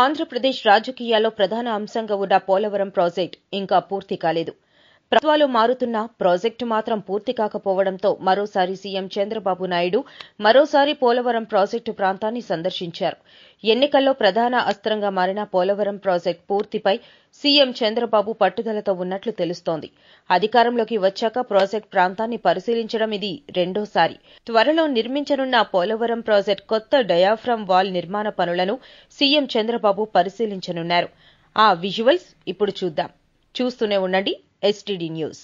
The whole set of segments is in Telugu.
ఆంధ్రప్రదేశ్ రాజకీయాల్లో ప్రధాన అంశంగా ఉన్న పోలవరం ప్రాజెక్టు ఇంకా పూర్తి కాలేదు. ప్రభుత్వాలు మారుతున్నా ప్రాజెక్టు మాత్రం పూర్తి కాకపోవడంతో మరోసారి సీఎం చంద్రబాబు నాయుడు మరోసారి పోలవరం ప్రాజెక్టు ప్రాంతాన్ని సందర్శించారు. ఎన్నికల్లో ప్రధాన అస్త్రంగా మారిన పోలవరం ప్రాజెక్టు పూర్తిపై సీఎం చంద్రబాబు పట్టుదలతో ఉన్నట్లు తెలుస్తోంది. అధికారంలోకి వచ్చాక ప్రాజెక్టు ప్రాంతాన్ని పరిశీలించడం ఇది రెండోసారి. త్వరలో నిర్మించనున్న పోలవరం ప్రాజెక్టు కొత్త డయాఫ్రమ్ వాల్ నిర్మాణ పనులను సీఎం చంద్రబాబు పరిశీలించనున్నారు. ఆ విజువల్స్ ఇప్పుడు చూద్దాం. చూస్తూనే ఉండండి STD న్యూస్.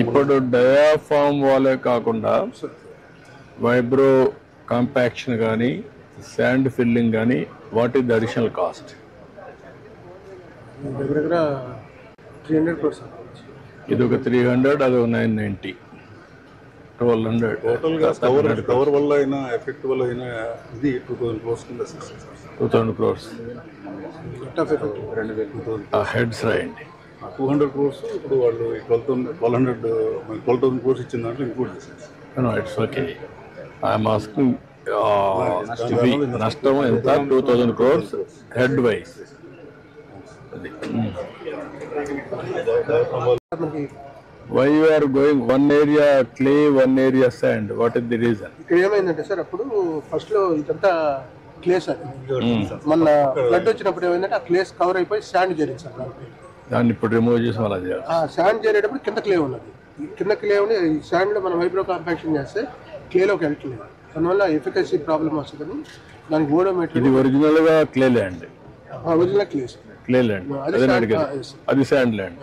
ఇప్పుడు డయాఫామ్ వాలే కాకుండా వైబ్రో కాంపాక్షన్ కానీ శాండ్ ఫిల్లింగ్ కానీ what is the additional cost? దగ్గర 300 crores. ఇది ఒక 300, అది ఒక 990, 1200. టోటల్ కవర్ వల్ల అయినా ఎఫెక్ట్ వల్ల అయినా ఇది 2000 crores కింద 2000 crores హెడ్స్ రాయండి. 200 crores ఇప్పుడు వాళ్ళు 12,000 crores ఇచ్చిన దాంట్లో ఇంక్లూడ్ చేసేసి. It's okay. ఐఎమ్ ఆస్కింగ్ నష్టం ఎంత? 2000 crores head wise. Why you are going one area clay, one area sand? What is the reason? ఇక్కడ ఏమైందంటే సార్, అప్పుడు ఫస్ట్ లో ఇదంతా క్లే సార్, మన ఫ్లడ్ వచ్చినప్పుడు ఏమైందంటే ఆ క్లేస్ కవర్ అయిపోయి శాండ్ చేరింది సార్. దాన్ని ఇప్పుడు రిమూవ్ చేసి అలా చేయాలి. ఆ శాండ్ చేరేటప్పుడు కింద క్లే ఉన్నది, కింద క్లే ఉండి ఈ శాండ్ లో మనం వైబ్రో కాంపాక్షన్ చేస్తే క్లేలోకి వెళ్తుంది. దానివల్ల ఎఫికసీ ప్రాబ్లం వస్తుందని దానికి ఓడోమీటర్. ఇది ఒరిజినల్ గా clay land, original clay land, అది శాండ్ ల్యాండ్.